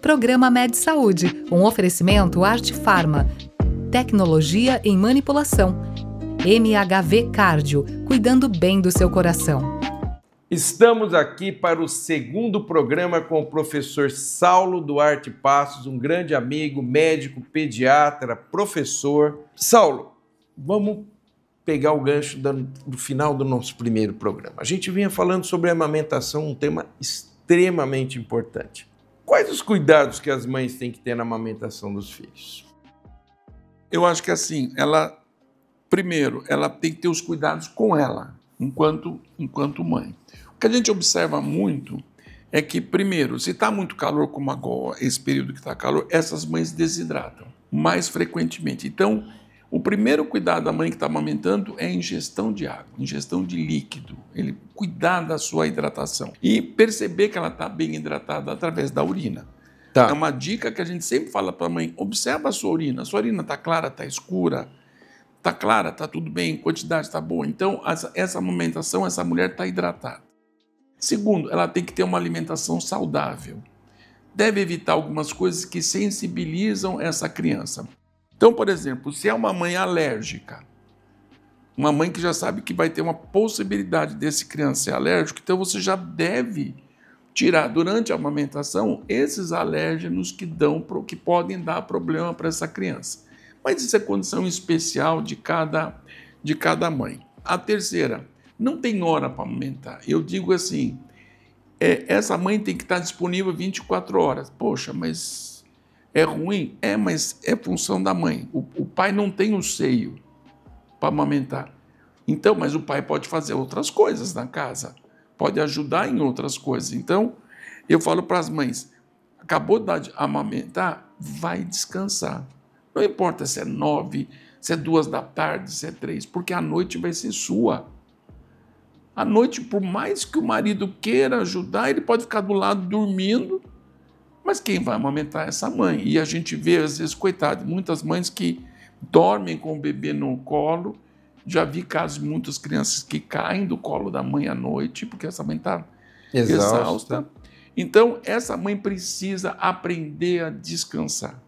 Programa Med Saúde, um oferecimento Arte Farma, tecnologia em manipulação. MHV Cardio, cuidando bem do seu coração. Estamos aqui para o segundo programa com o professor Saulo Duarte Passos, um grande amigo, médico, pediatra, professor. Saulo, vamos pegar o gancho do final do nosso primeiro programa. A gente vinha falando sobre a amamentação, um tema extremamente importante. Quais os cuidados que as mães têm que ter na amamentação dos filhos? Eu acho que assim, primeiro, ela tem que ter os cuidados com ela, enquanto mãe. O que a gente observa muito é que, primeiro, se está muito calor, como agora, esse período que está calor, essas mães desidratam mais frequentemente. Então, o primeiro cuidado da mãe que está amamentando é a ingestão de água, ingestão de líquido, ele cuidar da sua hidratação e perceber que ela está bem hidratada através da urina. Tá. É uma dica que a gente sempre fala para a mãe, observa a sua urina está clara, está escura, está clara, está tudo bem, quantidade está boa. Então, essa amamentação, essa mulher está hidratada. Segundo, ela tem que ter uma alimentação saudável. Deve evitar algumas coisas que sensibilizam essa criança. Então, por exemplo, se é uma mãe alérgica, uma mãe que já sabe que vai ter uma possibilidade desse criança ser alérgico, então você já deve tirar durante a amamentação esses alérgenos que podem dar problema para essa criança. Mas isso é condição especial de cada mãe. A terceira, não tem hora para amamentar. Eu digo assim, essa mãe tem que estar disponível 24 horas. Poxa, mas é ruim? Mas é função da mãe. O pai não tem o seio para amamentar. Então, mas o pai pode fazer outras coisas na casa, pode ajudar em outras coisas. Então, eu falo para as mães, acabou de amamentar, vai descansar. Não importa se é 9, se é 2 da tarde, se é 3, porque a noite vai ser sua. À noite, por mais que o marido queira ajudar, ele pode ficar do lado dormindo, mas quem vai amamentar é essa mãe. E a gente vê, às vezes, coitado, muitas mães que dormem com o bebê no colo. Já vi casos de muitas crianças que caem do colo da mãe à noite, porque essa mãe está exausta. Então, essa mãe precisa aprender a descansar.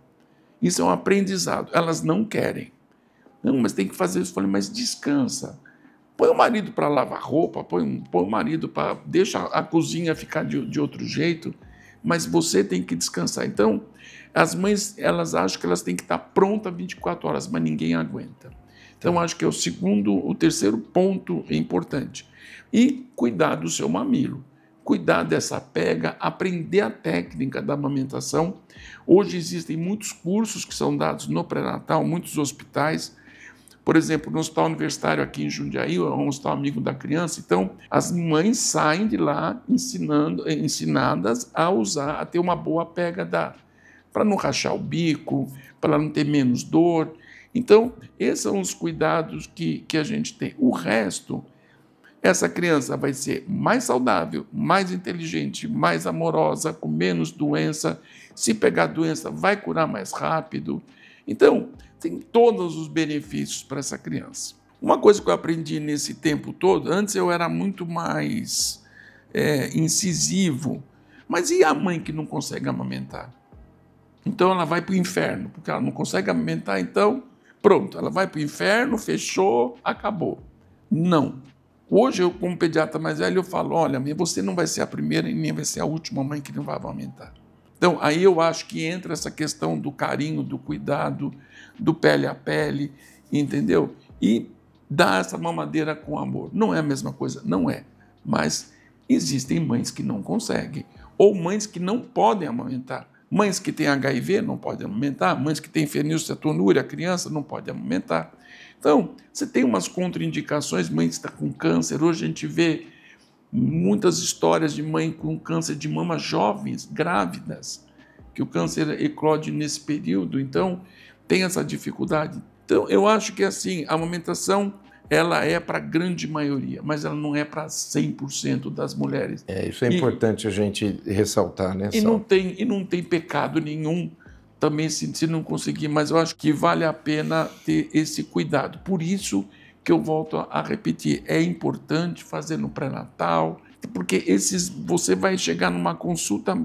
Isso é um aprendizado. Elas não querem. Não, mas tem que fazer isso. Eu falei, mas descansa. Põe o marido para lavar roupa, põe o marido para... Deixa a cozinha ficar de outro jeito, mas você tem que descansar. Então, as mães, elas acham que elas têm que estar prontas 24 horas, mas ninguém aguenta. Então, acho que é o terceiro ponto importante. E cuidar do seu mamilo. Cuidar dessa pega, aprender a técnica da amamentação. Hoje existem muitos cursos que são dados no pré-natal, muitos hospitais. Por exemplo, no Hospital Universitário aqui em Jundiaí, é um hospital amigo da criança. Então, as mães saem de lá ensinadas a ter uma boa pega para não rachar o bico, para não ter menos dor. Então, esses são os cuidados que a gente tem. O resto, essa criança vai ser mais saudável, mais inteligente, mais amorosa, com menos doença. Se pegar doença, vai curar mais rápido. Então, tem todos os benefícios para essa criança. Uma coisa que eu aprendi nesse tempo todo, antes eu era muito mais incisivo, mas e a mãe que não consegue amamentar? Então ela vai para o inferno, porque ela não consegue amamentar, então pronto, ela vai para o inferno, fechou, acabou. Não. Hoje eu, como pediatra mais velho, eu falo, olha, você não vai ser a primeira e nem vai ser a última mãe que não vai amamentar. Então, aí eu acho que entra essa questão do carinho, do cuidado, do pele a pele, entendeu? E dar essa mamadeira com amor. Não é a mesma coisa? Não é. Mas existem mães que não conseguem, ou mães que não podem amamentar. Mães que têm HIV não podem amamentar, mães que têm fenilcetonúria, a criança não pode amamentar. Então, você tem umas contraindicações, mãe que está com câncer. Hoje a gente vê muitas histórias de mãe com câncer de mama jovens, grávidas, que o câncer eclode nesse período, então tem essa dificuldade. Então, eu acho que assim, a amamentação, ela é para a grande maioria, mas ela não é para 100% das mulheres. Isso é importante a gente ressaltar, né, Saulo? E não tem pecado nenhum também se não conseguir, mas eu acho que vale a pena ter esse cuidado. Por isso que eu volto a repetir, é importante fazer no pré-natal, porque você vai chegar numa consulta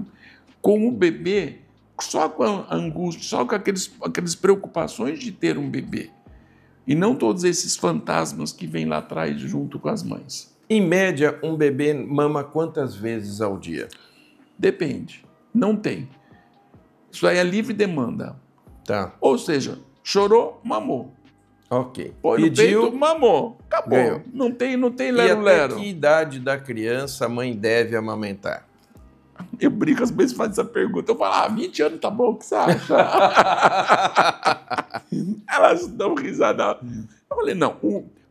com o bebê só com a angústia, só com aquelas preocupações de ter um bebê. E não todos esses fantasmas que vêm lá atrás junto com as mães. Em média, um bebê mama quantas vezes ao dia? Depende. Não tem. Isso aí é livre demanda. Tá. Ou seja, chorou, mamou. Ok. Põe no peito, mamou. Acabou. Ganhou. Não tem E lero-lero. até que idade da criança a mãe deve amamentar? Eu brinco, às vezes faz essa pergunta. Eu falo, 20 anos tá bom, o que você acha? Elas dão risada. Eu falei, não,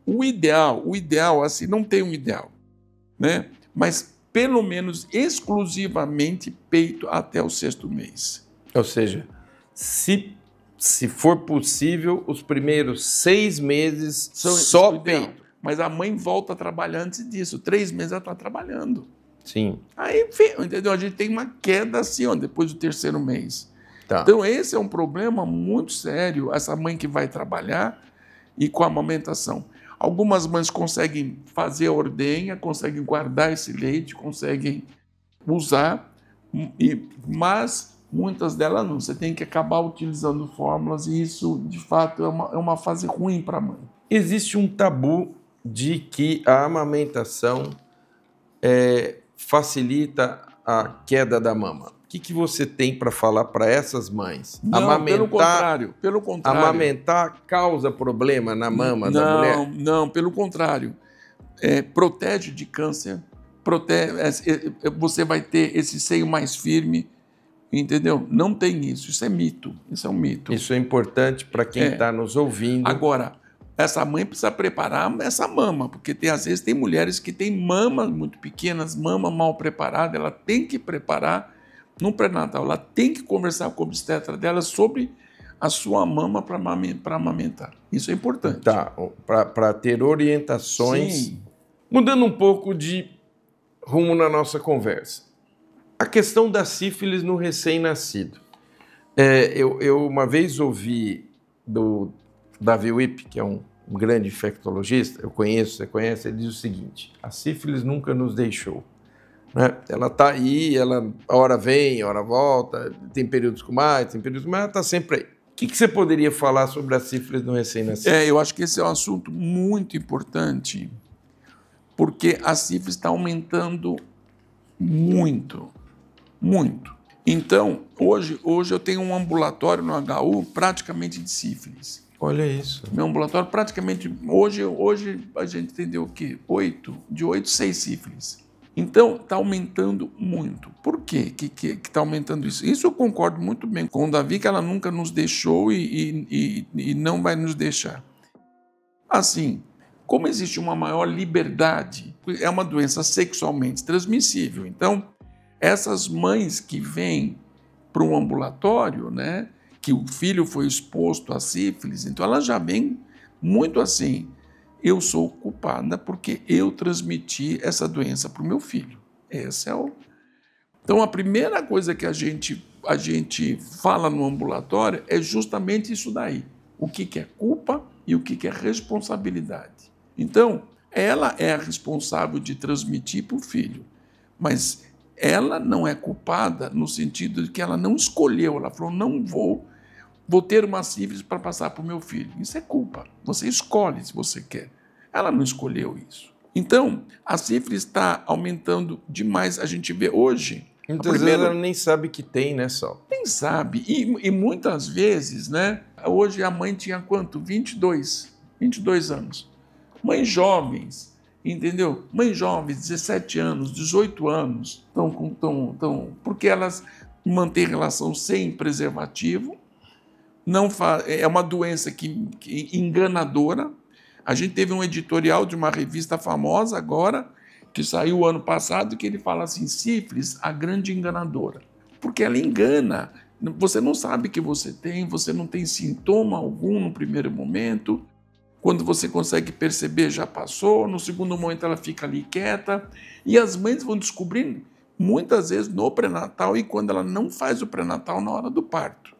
o ideal, assim, não tem um ideal, né? Mas pelo menos exclusivamente peito até o 6º mês. Ou seja, se for possível, os primeiros 6 meses só peito. Mas a mãe volta a trabalhar antes disso. 3 meses ela está trabalhando. Sim. Aí, entendeu? A gente tem uma queda assim, ó, depois do 3º mês. Tá. Então, esse é um problema muito sério, essa mãe que vai trabalhar e com a amamentação. Algumas mães conseguem fazer a ordenha, conseguem guardar esse leite, conseguem usar, mas muitas delas não. Você tem que acabar utilizando fórmulas e isso, de fato, é uma fase ruim para a mãe. Existe um tabu de que a amamentação facilita a queda da mama. O que você tem para falar para essas mães? Não, pelo contrário. Amamentar causa problema na mama da mulher? Não, pelo contrário. Protege de câncer, você vai ter esse seio mais firme, entendeu? Não tem isso, isso é mito, isso é um mito. Isso é importante para quem está nos ouvindo. Agora, essa mãe precisa preparar essa mama, porque às vezes tem mulheres que têm mamas muito pequenas, mama mal preparada, ela tem que preparar no pré-natal, ela tem que conversar com o obstetra dela sobre a sua mama para amamentar. Isso é importante. Tá, para ter orientações. Sim. Mudando um pouco de rumo na nossa conversa. A questão da sífilis no recém-nascido. Eu uma vez ouvi do Davi Wipp, que é um grande infectologista, você conhece, ele diz o seguinte: a sífilis nunca nos deixou. Né? Ela está aí, ela hora vem, hora volta, tem períodos com mais, ela está sempre aí. O que você poderia falar sobre a sífilis no recém-nascido? Eu acho que esse é um assunto muito importante, porque a sífilis está aumentando muito, muito. Então, hoje eu tenho um ambulatório no HU praticamente de sífilis. Olha isso. Meu ambulatório praticamente, hoje a gente entendeu o quê? 6 sífilis. Então, está aumentando muito. Por quê que está aumentando isso? Isso eu concordo muito bem com o Davi, que ela nunca nos deixou e não vai nos deixar. Assim, como existe uma maior liberdade, é uma doença sexualmente transmissível. Então, essas mães que vêm para um ambulatório, né, que o filho foi exposto a sífilis, então ela já vem muito assim: eu sou culpada porque eu transmiti essa doença para o meu filho. Então, a primeira coisa que a gente fala no ambulatório é justamente isso daí. O que é culpa e o que é responsabilidade. Então, ela é a responsável de transmitir para o filho, mas ela não é culpada no sentido de que ela não escolheu. Ela falou, não vou ter uma sífilis para passar para o meu filho. Isso é culpa. Você escolhe se você quer. Ela não escolheu isso. Então, a sífilis está aumentando demais. A gente vê hoje... Muitas vezes ela nem sabe que tem, né, Sal? Nem sabe. E muitas vezes, né? Hoje a mãe tinha quanto? 22 anos. Mães jovens, entendeu? Mães jovens, 17 anos, 18 anos, porque elas mantêm relação sem preservativo. É uma doença que enganadora. A gente teve um editorial de uma revista famosa agora, que saiu ano passado, que ele fala assim: sífilis, a grande enganadora. Porque ela engana. Você não sabe que você tem, você não tem sintoma algum no primeiro momento. Quando você consegue perceber, já passou. No segundo momento, ela fica ali quieta. E as mães vão descobrindo, muitas vezes, no pré-natal e quando ela não faz o pré-natal na hora do parto.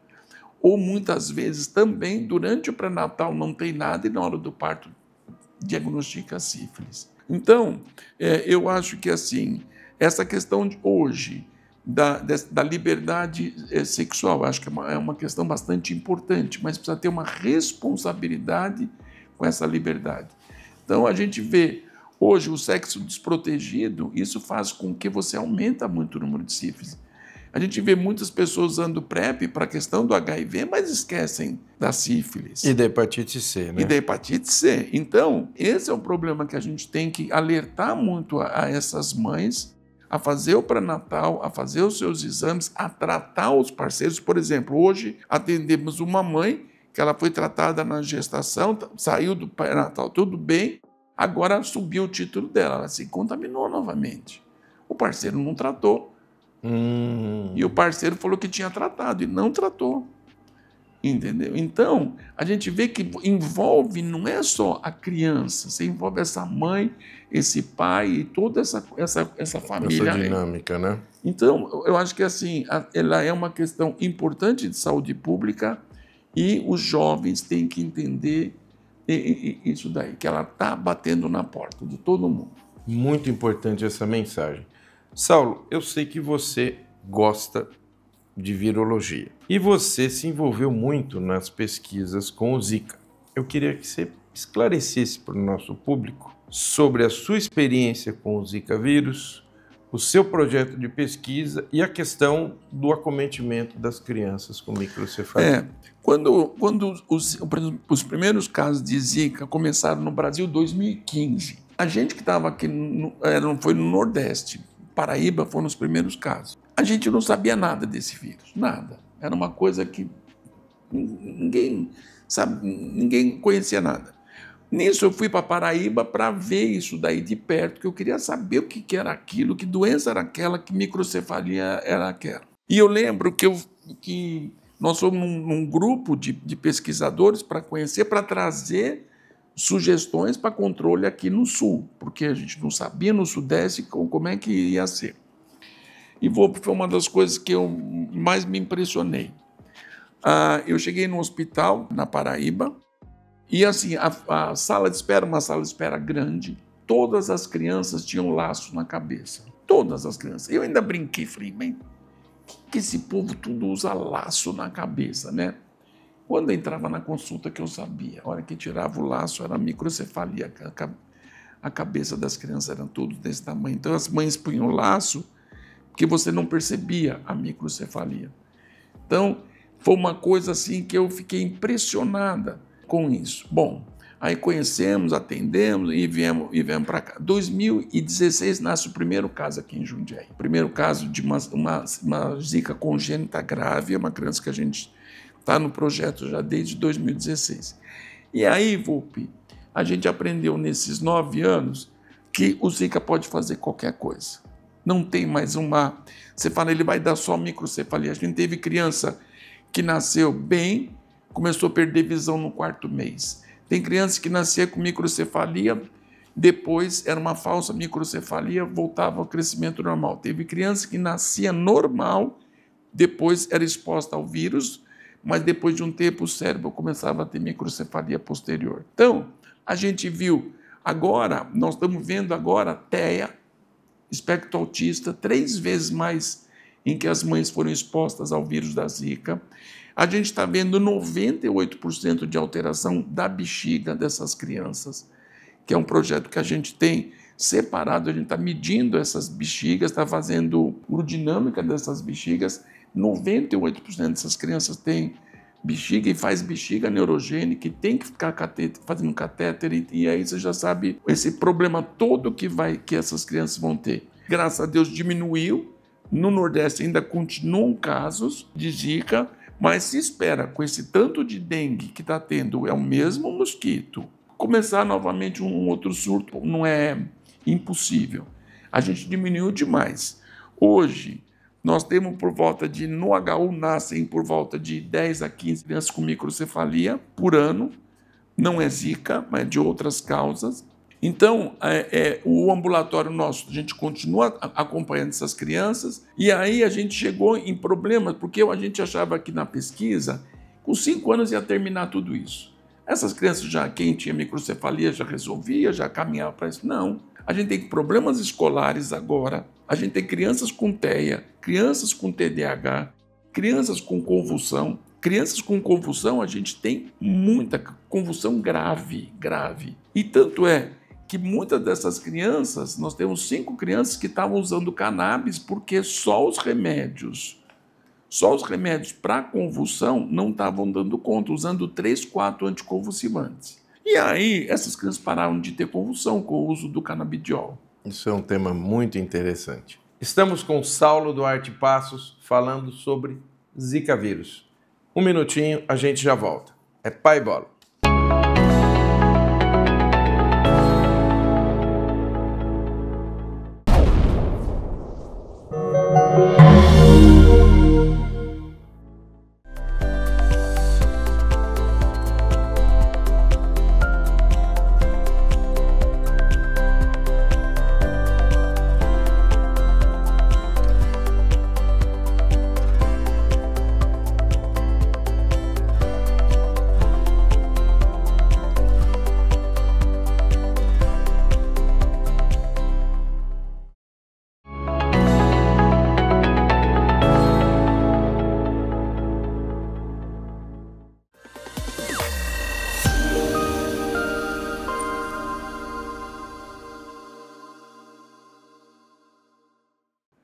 Ou muitas vezes também, durante o pré-natal, não tem nada e na hora do parto diagnostica a sífilis. Então, eu acho que assim, essa questão de hoje da liberdade sexual. Acho que é uma questão bastante importante, mas precisa ter uma responsabilidade com essa liberdade. Então, a gente vê hoje o sexo desprotegido, isso faz com que você aumenta muito o número de sífilis. A gente vê muitas pessoas usando PrEP para a questão do HIV, mas esquecem da sífilis. E da hepatite C, né? E da hepatite C. Então, esse é um problema que a gente tem que alertar muito a essas mães, a fazer o pré-natal, a fazer os seus exames, a tratar os parceiros. Por exemplo, hoje atendemos uma mãe que ela foi tratada na gestação, saiu do pré-natal tudo bem, agora subiu o título dela, ela se contaminou novamente. O parceiro não tratou. E o parceiro falou que tinha tratado e não tratou. Entendeu? Então, a gente vê que envolve, não é só a criança, você envolve essa mãe, esse pai e toda essa família. Essa dinâmica, né? Então, eu acho que assim, ela é uma questão importante de saúde pública e os jovens têm que entender isso daí, que ela está batendo na porta de todo mundo. Muito importante essa mensagem. Saulo, eu sei que você gosta de virologia e você se envolveu muito nas pesquisas com o Zika. Eu queria que você esclarecesse para o nosso público sobre a sua experiência com o Zika vírus, o seu projeto de pesquisa e a questão do acometimento das crianças com microcefalia. Quando os primeiros casos de Zika começaram no Brasil em 2015, a gente que estava aqui, foi no Nordeste, Paraíba foram os primeiros casos. A gente não sabia nada desse vírus, nada. Era uma coisa que ninguém conhecia nada. Nisso eu fui para Paraíba para ver isso daí de perto, porque eu queria saber o que era aquilo, que doença era aquela, que microcefalia era aquela. E eu lembro que nós fomos num grupo de pesquisadores para conhecer, para trazer sugestões para controle aqui no Sul, porque a gente não sabia no Sudeste como é que ia ser. E foi uma das coisas que eu mais me impressionei. Eu cheguei no hospital, na Paraíba, e assim, a sala de espera, uma sala de espera grande, todas as crianças tinham laço na cabeça. Todas as crianças. Eu ainda brinquei, falei, mas que esse povo tudo usa laço na cabeça, né? Quando eu entrava na consulta que eu sabia, a hora que tirava o laço era microcefalia, a cabeça das crianças era tudo desse tamanho. Então as mães punham o laço porque você não percebia a microcefalia. Então foi uma coisa assim que eu fiquei impressionada com isso. Bom, aí conhecemos, atendemos e viemos para cá. 2016 nasce o primeiro caso aqui em Jundiaí. O primeiro caso de uma zika congênita grave, é uma criança que a gente está no projeto já desde 2016. E aí, Volpi, a gente aprendeu nesses 9 anos que o Zika pode fazer qualquer coisa. Não tem mais Você fala, ele vai dar só microcefalia. A gente teve criança que nasceu bem, começou a perder visão no 4º mês. Tem criança que nascia com microcefalia, depois era uma falsa microcefalia, voltava ao crescimento normal. Teve criança que nascia normal, depois era exposta ao vírus, mas depois de um tempo o cérebro começava a ter microcefalia posterior. Então, a gente viu agora, nós estamos vendo agora TEA, espectro autista, 3 vezes mais em que as mães foram expostas ao vírus da Zika. A gente está vendo 98% de alteração da bexiga dessas crianças, que é um projeto que a gente tem separado, a gente está medindo essas bexigas, está fazendo urodinâmica dessas bexigas. 98% dessas crianças têm bexiga e faz bexiga neurogênica e tem que ficar fazendo catéter e aí você já sabe esse problema todo que essas crianças vão ter. Graças a Deus diminuiu, no Nordeste ainda continuam casos de Zika, mas se espera com esse tanto de dengue que está tendo, é o mesmo mosquito, começar novamente um outro surto não é impossível. A gente diminuiu demais. Hoje, nós temos por volta de, no HU nascem por volta de 10 a 15 crianças com microcefalia por ano. Não é Zika, mas de outras causas. Então, o ambulatório nosso, a gente continua acompanhando essas crianças. E aí a gente chegou em problemas, porque a gente achava que na pesquisa, com 5 anos ia terminar tudo isso. Essas crianças quem tinha microcefalia já resolvia, já caminhava para isso. Não. A gente tem problemas escolares agora, a gente tem crianças com TEA, crianças com TDAH, crianças com convulsão. Crianças com convulsão, a gente tem muita convulsão grave. E tanto é que muitas dessas crianças, nós temos 5 crianças que estavam usando cannabis porque só os remédios para convulsão não estavam dando conta, usando 3, 4 anticonvulsivantes. E aí, essas crianças pararam de ter convulsão com o uso do canabidiol. Isso é um tema muito interessante. Estamos com Saulo Duarte Passos falando sobre Zika vírus. 1 minutinho, a gente já volta. É pai e bola.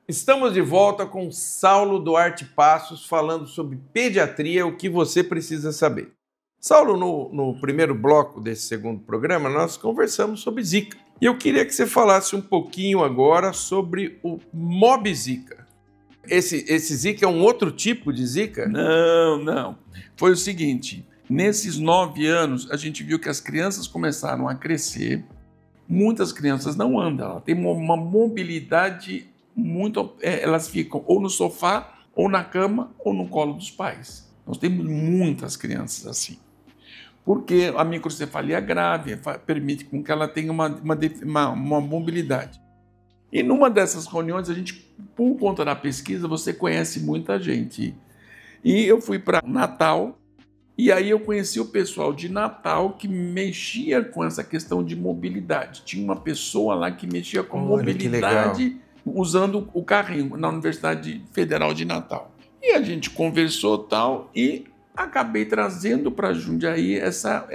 Estamos de volta com Saulo Duarte Passos falando sobre pediatria, o que você precisa saber. Saulo, no primeiro bloco desse segundo programa, nós conversamos sobre Zika. E eu queria que você falasse um pouquinho agora sobre o Mob Zika. Esse Zika é um outro tipo de Zika? Não. Foi o seguinte, nesses 9 anos, a gente viu que as crianças começaram a crescer. Muitas crianças não andam, elas têm uma mobilidade elas ficam ou no sofá, ou na cama, ou no colo dos pais. Nós temos muitas crianças assim. Porque a microcefalia grave permite com que ela tenha uma mobilidade. E numa dessas reuniões, a gente, por conta da pesquisa, você conhece muita gente. E eu fui para Natal, e aí eu conheci o pessoal de Natal que mexia com essa questão de mobilidade. Tinha uma pessoa lá que mexia com mobilidade usando o carrinho na Universidade Federal de Natal. E a gente conversou tal e acabei trazendo para Jundiaí essa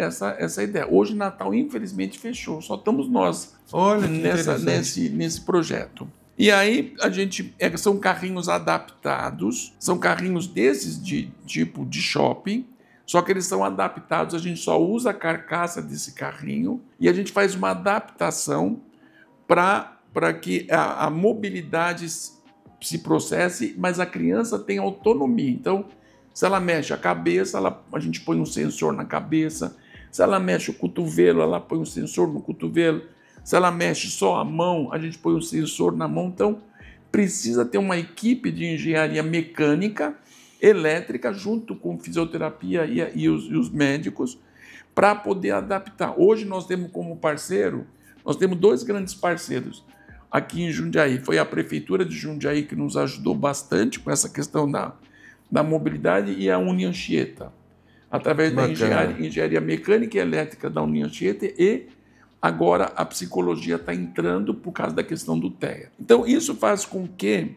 ideia. Hoje Natal infelizmente fechou, só estamos nós nesse projeto. E aí a gente são carrinhos adaptados, são carrinhos desses de tipo de shopping, só que eles são adaptados, a gente só usa a carcaça desse carrinho e a gente faz uma adaptação para que a mobilidade se processe, mas a criança tem autonomia. Então, se ela mexe a cabeça, a gente põe um sensor na cabeça. Se ela mexe o cotovelo, ela põe um sensor no cotovelo. Se ela mexe só a mão, a gente põe um sensor na mão. Então, precisa ter uma equipe de engenharia mecânica, elétrica, junto com fisioterapia e os médicos, para poder adaptar. Hoje nós temos como parceiro, nós temos 2 grandes parceiros aqui em Jundiaí. Foi a Prefeitura de Jundiaí que nos ajudou bastante com essa questão da mobilidade e a União Anchieta, através da engenharia mecânica e elétrica da União Anchieta, e agora a psicologia está entrando por causa da questão do TEA. Então isso faz com que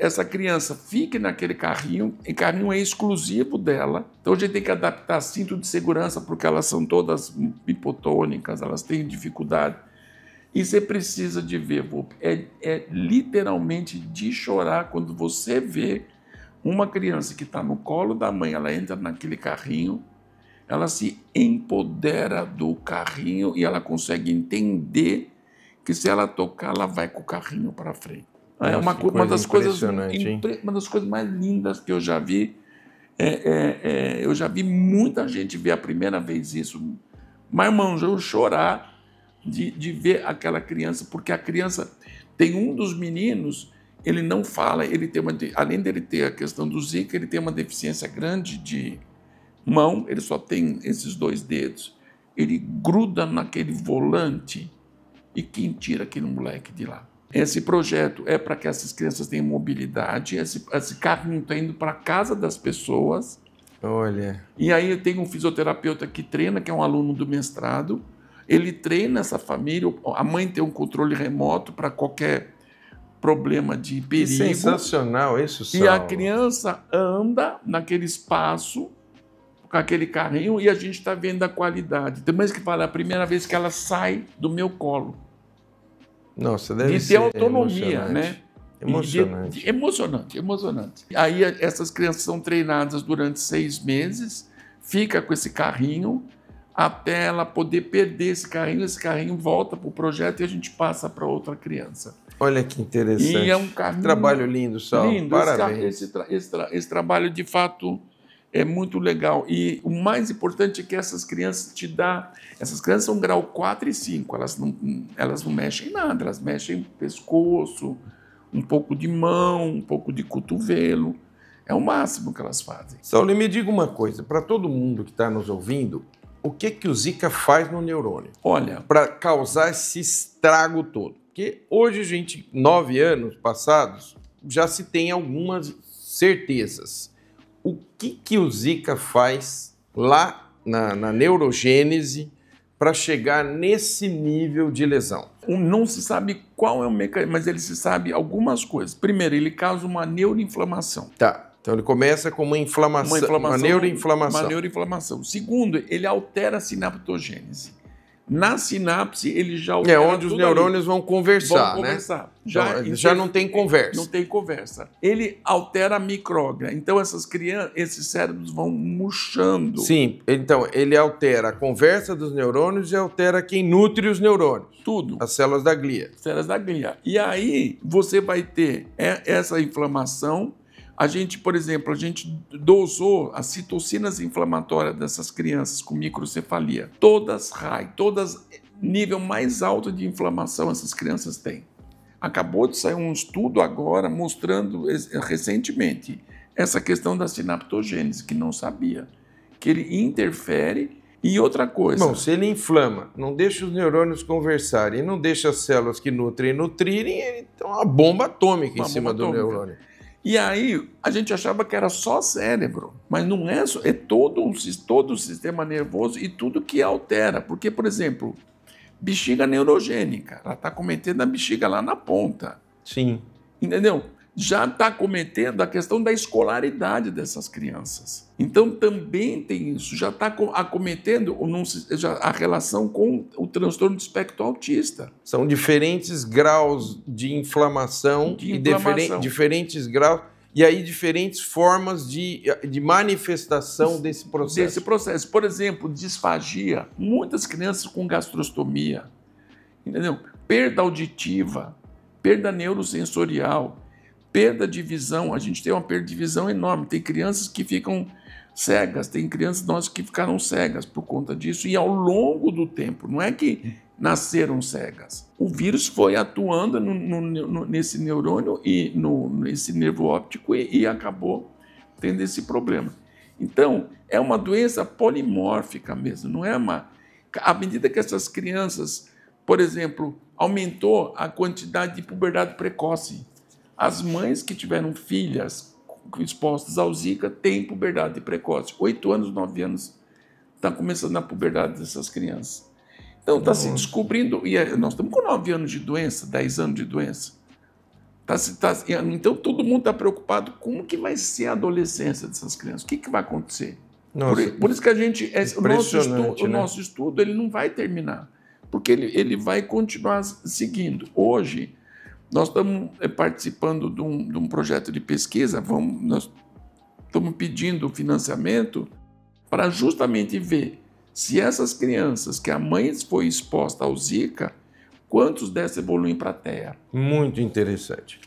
essa criança fique naquele carrinho, e carrinho é exclusivo dela, então a gente tem que adaptar cinto de segurança porque elas são todas hipotônicas, elas têm dificuldade. E você precisa de ver, é literalmente de chorar quando você vê uma criança que está no colo da mãe, ela entra naquele carrinho, ela se empodera do carrinho e ela consegue entender que se ela tocar, ela vai com o carrinho para frente. É uma das coisas mais lindas que eu já vi. Eu já vi muita gente ver a primeira vez isso. Mas, irmão, eu chorar de ver aquela criança, porque a criança tem um dos meninos, ele não fala, ele tem além dele ter a questão do Zika, ele tem uma deficiência grande de mão, ele só tem esses 2 dedos, ele gruda naquele volante e quem tira aquele moleque de lá? Esse projeto é para que essas crianças tenham mobilidade, esse carrinho está indo para a casa das pessoas. Olha. E aí tem um fisioterapeuta que treina, que é um aluno do mestrado, Ele treina essa família, a mãe tem um controle remoto para qualquer problema de perigo. Que sensacional isso, Saulo. E a criança anda naquele espaço com aquele carrinho e a gente está vendo a qualidade. Tem mais que falar, a primeira vez que ela sai do meu colo. Nossa, deve de ter autonomia, né? Emocionante. Emocionante. Aí essas crianças são treinadas durante 6 meses, fica com esse carrinho até ela poder perder esse carrinho volta para o projeto e a gente passa para outra criança. Olha que interessante. E é um carrinho... Trabalho lindo, Saulo. Lindo. Parabéns. Esse trabalho, de fato, é muito legal. E o mais importante é que essas crianças Essas crianças são grau 4 e 5. Elas não mexem em nada. Elas mexem no pescoço, um pouco de mão, um pouco de cotovelo. É o máximo que elas fazem. Saulo, me diga uma coisa. Para todo mundo que está nos ouvindo, o que o Zika faz no neurônio? Olha, para causar esse estrago todo. Porque hoje, 9 anos passados, já se tem algumas certezas. O que o Zika faz lá na neurogênese para chegar nesse nível de lesão? Não se sabe qual é o mecanismo, mas ele se sabe algumas coisas. Primeiro, ele causa uma neuroinflamação. Tá. Então ele começa com uma neuroinflamação. Uma neuroinflamação. Segundo, ele altera a sinaptogênese. Na sinapse, ele já altera. É onde os neurônios vão conversar, né? Já não tem conversa. Não tem conversa. Ele altera a micróglia. Então, esses cérebros vão murchando. Sim, então ele altera a conversa dos neurônios e altera quem nutre os neurônios. Tudo. As células da glia. Células da glia. E aí, você vai ter essa inflamação. Por exemplo, a gente dosou as citocinas inflamatórias dessas crianças com microcefalia. Todas nível mais alto de inflamação essas crianças têm. Acabou de sair um estudo agora mostrando recentemente essa questão da sinaptogênese, que não sabia, que ele interfere. E outra coisa... Bom, se ele inflama, não deixa os neurônios conversarem, não deixa as células que nutrem nutrirem, ele tem uma bomba atômica em cima do neurônio. E aí, a gente achava que era só cérebro, mas não é só, é todo o sistema nervoso e tudo que altera. Porque, por exemplo, bexiga neurogênica, ela está cometendo a bexiga lá na ponta. Sim. Entendeu? Já está cometendo a questão da escolaridade dessas crianças. Então, também tem isso, já está acometendo a relação com o transtorno de espectro autista. São diferentes graus de inflamação. E diferentes graus, e aí diferentes formas de manifestação desse processo. Por exemplo, disfagia, muitas crianças com gastrostomia, entendeu? Perda auditiva, perda neurosensorial, perda de visão. A gente tem uma perda de visão enorme. Tem crianças que ficam cegas, tem crianças nossas que ficaram cegas por conta disso, e ao longo do tempo, não é que nasceram cegas. O vírus foi atuando nesse neurônio e nesse nervo óptico e acabou tendo esse problema. Então, é uma doença polimórfica mesmo, não é uma... À medida que essas crianças, por exemplo, aumentou a quantidade de puberdade precoce, as mães que tiveram filhas expostas ao Zika têm puberdade precoce. 8 anos, 9 anos, está começando a puberdade dessas crianças. Então, está se descobrindo... E nós estamos com 9 anos de doença, 10 anos de doença. Então, todo mundo está preocupado com como que vai ser a adolescência dessas crianças. O que vai acontecer? Por isso que a gente... O nosso estudo ele não vai terminar, porque ele vai continuar seguindo. Hoje... Nós estamos participando de um projeto de pesquisa, nós estamos pedindo financiamento para justamente ver se essas crianças que a mãe foi exposta ao Zika, quantos dessas evoluem para a TEA. Muito interessante.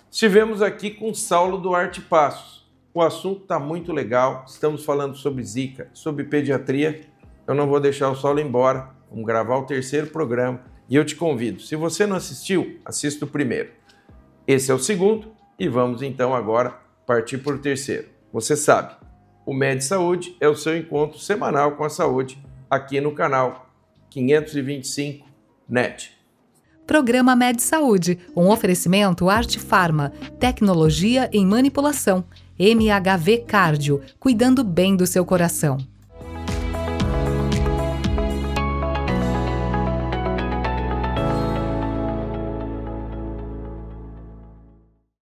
Estivemos aqui com Saulo Duarte Passos. O assunto está muito legal, estamos falando sobre Zika, sobre pediatria. Eu não vou deixar o Saulo embora, vamos gravar o 3º programa. E eu te convido, se você não assistiu, assista o primeiro. Esse é o segundo e vamos então agora partir para o 3º. Você sabe, o Med Saúde é o seu encontro semanal com a saúde aqui no canal 525 NET. Programa Med Saúde, um oferecimento Arte Farma, tecnologia em manipulação, MHV Cardio, cuidando bem do seu coração.